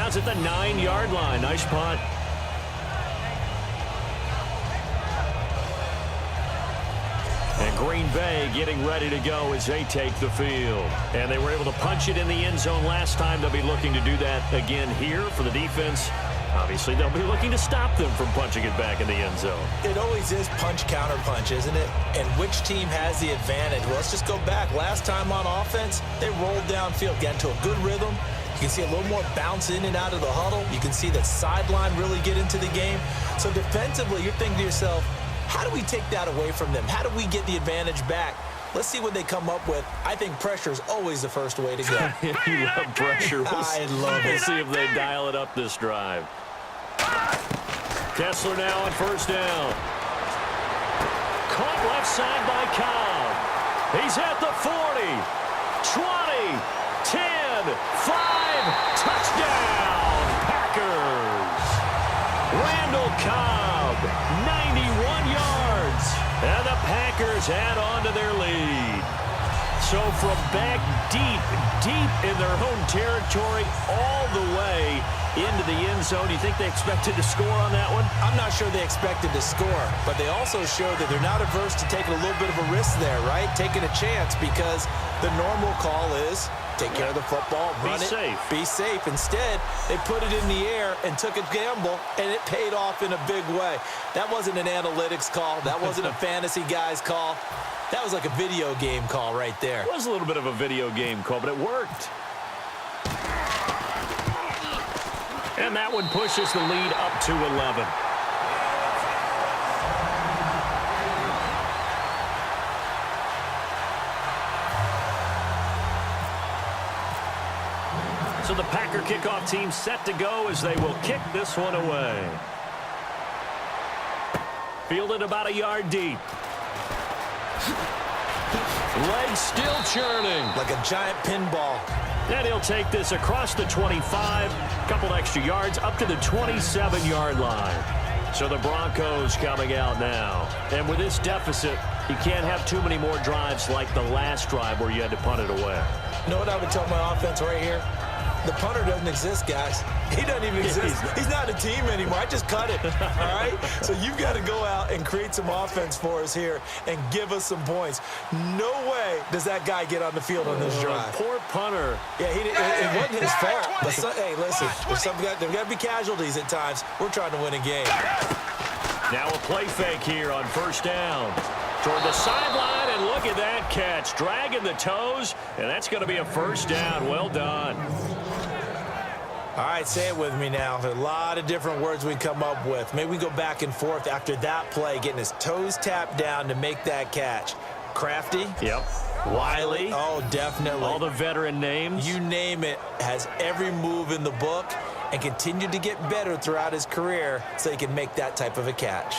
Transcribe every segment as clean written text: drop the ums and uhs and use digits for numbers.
inbounds at the 9-yard line. Nice punt. And Green Bay getting ready to go as they take the field. And they were able to punch it in the end zone last time. They'll be looking to do that again here for the defense. Obviously, they'll be looking to stop them from punching it back in the end zone. It always is punch-counter-punch, isn't it? And which team has the advantage? Well, let's just go back. Last time on offense, they rolled downfield, got into a good rhythm. You can see a little more bounce in and out of the huddle. You can see the sideline really get into the game. So defensively, you're thinking to yourself, how do we take that away from them? How do we get the advantage back? Let's see what they come up with. I think pressure is always the first way to go. You love pressure. I love it. We'll see if they dial it up this drive. Kessler now on first down. Caught left side by Cobb. He's at the 40, 20, 10, 5, touchdown, Packers. Randall Cobb, 91 yards, and the Packers add on to their lead. So from back deep in their home territory all the way into the end zone, do you think they expected to score on that one? I'm not sure they expected to score, but they also showed that they're not averse to taking a little bit of a risk there, right? Taking a chance, because the normal call is take care of the football, run it, be safe. Instead, they put it in the air and took a gamble, and it paid off in a big way. That wasn't an analytics call. That wasn't a fantasy guy's call. That was like a video game call right there. It was a little bit of a video game call, but it worked. And that one pushes the lead up to 11. So the Packer kickoff team set to go as they will kick this one away. Fielded about a yard deep. Legs still churning. Like a giant pinball. And he'll take this across the 25, couple extra yards, up to the 27-yard line. So the Broncos coming out now. And with this deficit, you can't have too many more drives like the last drive where you had to punt it away. You know what I would tell my offense right here? The punter doesn't exist, guys. He doesn't even exist. He's not a team anymore. I just cut it, all right? So you've got to go out and create some offense for us here and give us some points. No way does that guy get on the field on this drive. Poor punter. Yeah, it wasn't his fault. But hey, listen, there's got to be casualties at times. We're trying to win a game. Now a play fake here on first down. Toward the sideline, and look at that catch. Dragging the toes, and that's going to be a first down. Well done. All right, say it with me now. There's a lot of different words we come up with. Maybe we go back and forth after that play, getting his toes tapped down to make that catch. Crafty. Yep. Wiley. Oh, definitely. All the veteran names. You name it. Has every move in the book and continued to get better throughout his career so he can make that type of a catch.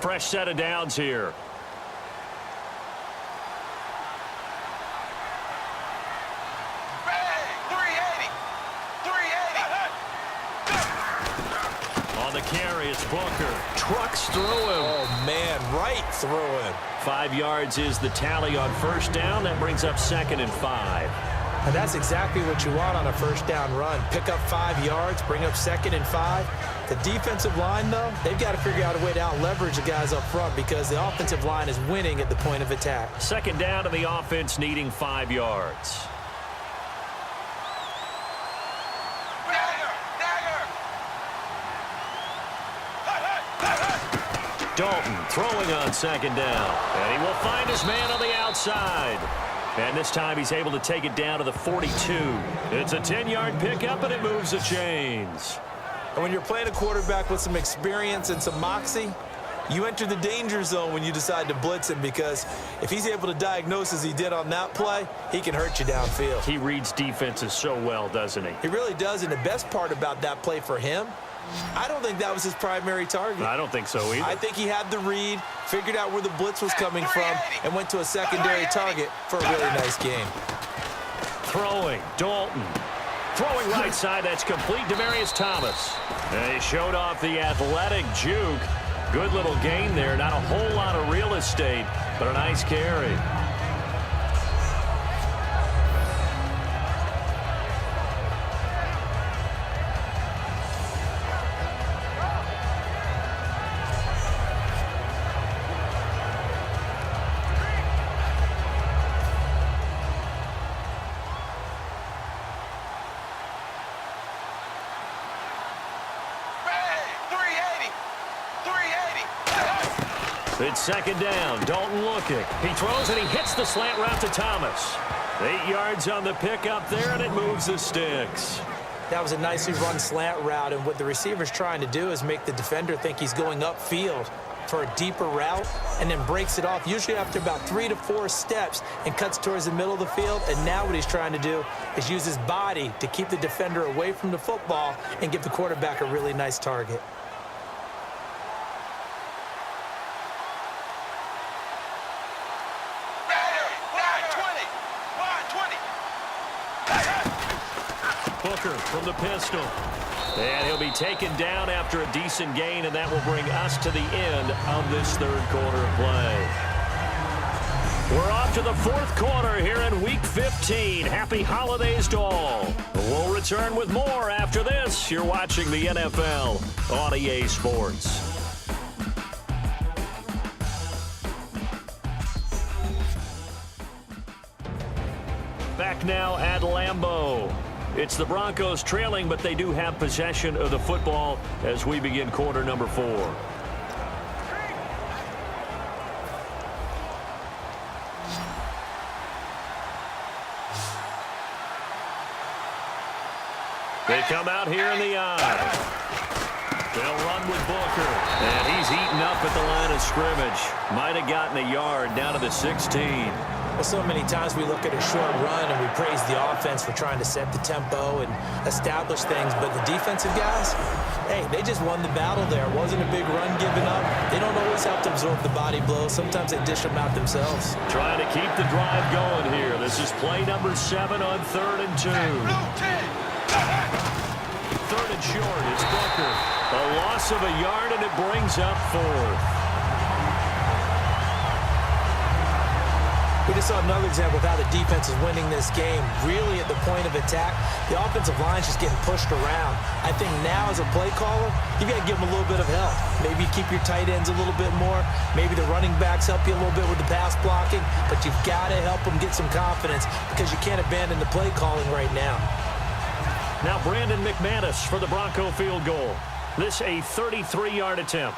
Fresh set of downs here. On the carry, it's Booker. Trucks through him. Oh, man, right through him. 5 yards is the tally on first down. That brings up 2nd and 5. And that's exactly what you want on a first down run. Pick up 5 yards, bring up 2nd and 5. The defensive line, though, they've got to figure out a way to out-leverage the guys up front because the offensive line is winning at the point of attack. 2nd down and the offense needing 5 yards. Dalton throwing on 2nd down. And he will find his man on the outside. And this time he's able to take it down to the 42. It's a 10-yard pickup, and it moves the chains. And when you're playing a quarterback with some experience and some moxie, you enter the danger zone when you decide to blitz him, because if he's able to diagnose as he did on that play, he can hurt you downfield. He reads defenses so well, doesn't he? He really does, and the best part about that play for him, I don't think that was his primary target. I don't think so either. I think he had the read, figured out where the blitz was coming from, and went to a secondary target for a really nice game. Throwing, Dalton. Throwing right side, that's complete. Demaryius Thomas. And he showed off the athletic juke. Good little gain there. Not a whole lot of real estate. but a nice carry. It's second down. Dalton looking. He throws and he hits the slant route to Thomas. 8 yards on the pickup there, and it moves the sticks. That was a nicely run slant route, and what the receiver's trying to do is make the defender think he's going upfield for a deeper route and then breaks it off, usually after about 3 to 4 steps, and cuts towards the middle of the field. And now what he's trying to do is use his body to keep the defender away from the football and give the quarterback a really nice target. Booker from the pistol. And he'll be taken down after a decent gain, and that will bring us to the end of this third quarter of play. We're off to the fourth quarter here in Week 15. Happy holidays to all. We'll return with more after this. You're watching the NFL on EA Sports. Back now at Lambeau. It's the Broncos trailing, but they do have possession of the football as we begin quarter number 4. They come out here in the eye. They'll run with Booker. And he's eaten up at the line of scrimmage. Might have gotten a yard down to the 16. Well, so many times we look at a short run and we praise the offense for trying to set the tempo and establish things. But the defensive guys, hey, they just won the battle there. It wasn't a big run given up. They don't always have to absorb the body blows. Sometimes they dish them out themselves. Trying to keep the drive going here. This is play number 7 on 3rd and 2. 3rd and short. It's Booker. A loss of a yard, and it brings up 4th. We just saw another example of how the defense is winning this game. Really at the point of attack, the offensive line's just getting pushed around. I think now as a play caller, you got to give them a little bit of help. Maybe keep your tight ends a little bit more. Maybe the running backs help you a little bit with the pass blocking. But you've got to help them get some confidence because you can't abandon the play calling right now. Now Brandon McManus for the Bronco field goal. This a 33-yard attempt.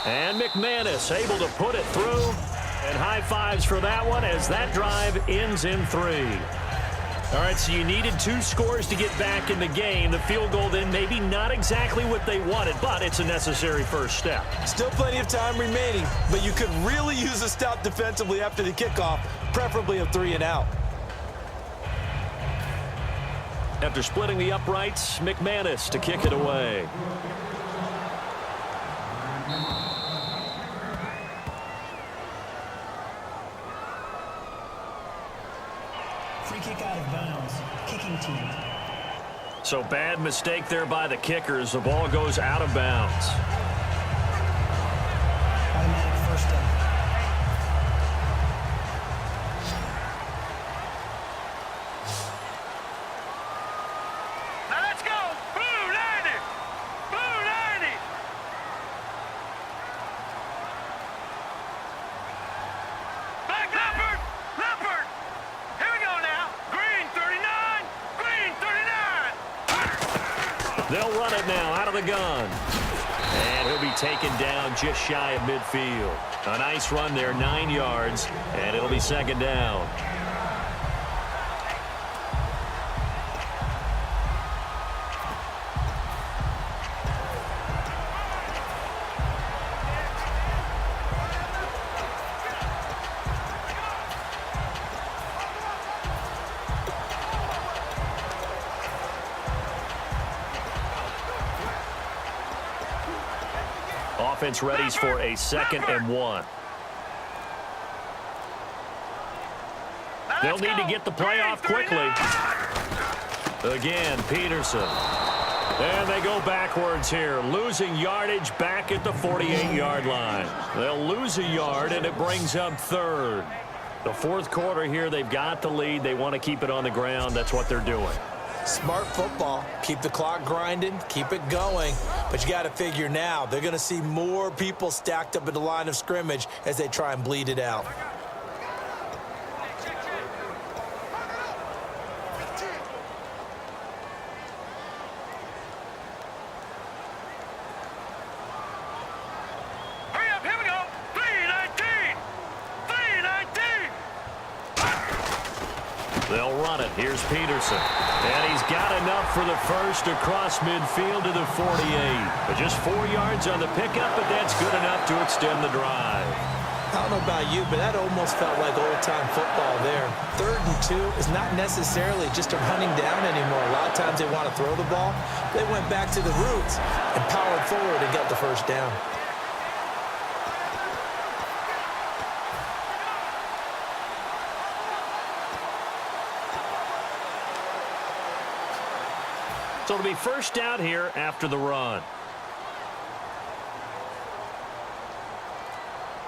And McManus able to put it through. And high fives for that one as that drive ends in 3. All right, so you needed 2 scores to get back in the game. The field goal then maybe not exactly what they wanted, but it's a necessary first step. Still plenty of time remaining, but you could really use a stop defensively after the kickoff, preferably a 3 and out. After splitting the uprights, McManus to kick it away. Free kick out of bounds. Kicking team. So bad mistake there by the kickers. The ball goes out of bounds. Automatic first down. Now let's go. Boo, 90. Boo, 90. Back Leopard. Leopard. Here we go now. Green 39. Green 39. They'll run it now out of the gun. And he'll be taken down just shy of midfield. A nice run there, 9 yards, and it'll be second down. Offense readies for a 2nd and 1. They'll need to get the play off quickly. Again, Peterson. And they go backwards here, losing yardage back at the 48-yard line. They'll lose a yard, and it brings up third. The fourth quarter here, they've got the lead. They want to keep it on the ground. That's what they're doing. Smart football. Keep the clock grinding. Keep it going. But you got to figure now, they're going to see more people stacked up at the line of scrimmage as they try and bleed it out. They'll run it. Here's Peterson. And he's got enough for the first across midfield to the 48. But just 4 yards on the pickup, but that's good enough to extend the drive. I don't know about you, but that almost felt like old-time football there. 3rd and 2 is not necessarily just a hunting down anymore. A lot of times they want to throw the ball. They went back to the roots and powered forward and got the first down. So it'll be first down here after the run.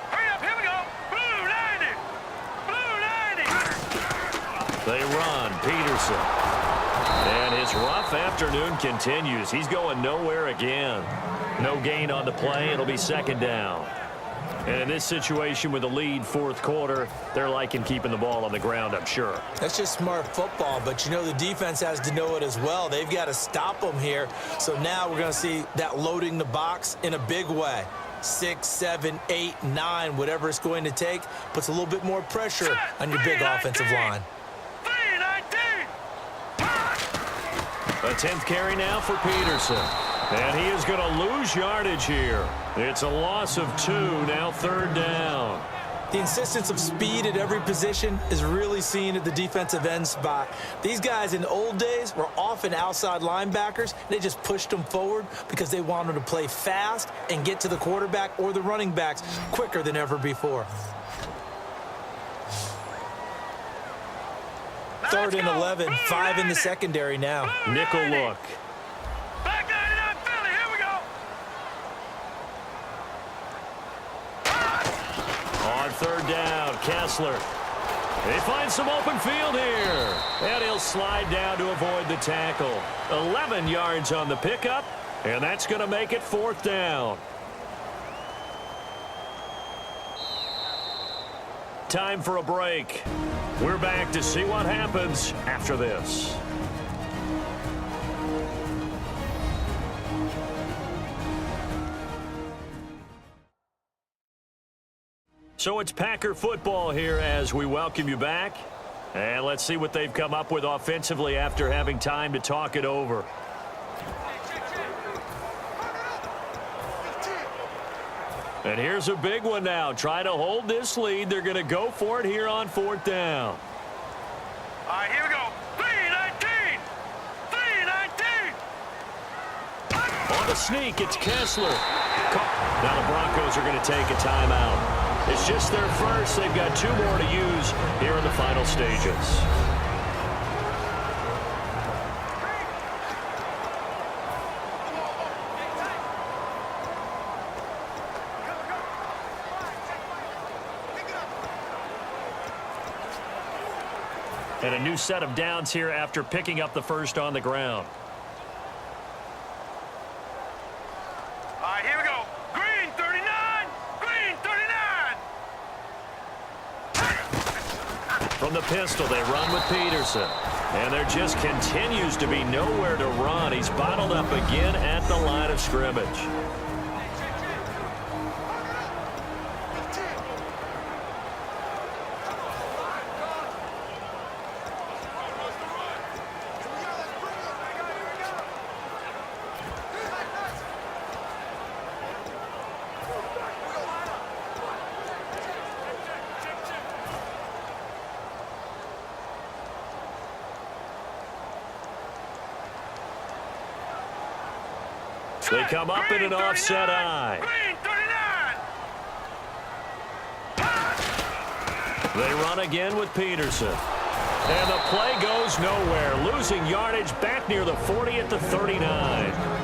Hurry up, here we go. Blue 90. Blue 90. They run. Peterson. And his rough afternoon continues. He's going nowhere again. No gain on the play. It'll be second down. And in this situation with the lead fourth quarter, they're liking keeping the ball on the ground, I'm sure. That's just smart football, but you know the defense has to know it as well. They've got to stop them here. So now we're going to see that loading the box in a big way. 6, 7, 8, 9, whatever it's going to take, puts a little bit more pressure on your big offensive line. 3-19. A 10th carry now for Peterson. And he is going to lose yardage here. It's a loss of 2, now third down. The insistence of speed at every position is really seen at the defensive end spot. These guys in the old days were often outside linebackers. They just pushed them forward because they wanted to play fast and get to the quarterback or the running backs quicker than ever before. 3rd and 11, 5 in the secondary now. Nickel look. Back 99 Philly, here we go. On third down, Kessler. They find some open field here. And he'll slide down to avoid the tackle. 11 yards on the pickup, and that's going to make it fourth down. Time for a break. We're back to see what happens after this. So it's Packer football here as we welcome you back. And let's see what they've come up with offensively after having time to talk it over. And here's a big one now. Try to hold this lead. They're going to go for it here on fourth down. All right, here we go. 3-19. 3-19. On the sneak, it's Kessler. Now the Broncos are going to take a timeout. It's just their first. They've got 2 more to use here in the final stages. And a new set of downs here after picking up the first on the ground. All right, here we go. Green 39. Green 39. From the pistol, they run with Peterson. And there just continues to be nowhere to run. He's bottled up again at the line of scrimmage. They come up in an offset eye. Green 39. They run again with Peterson. And the play goes nowhere, losing yardage back near the 40 at the 39.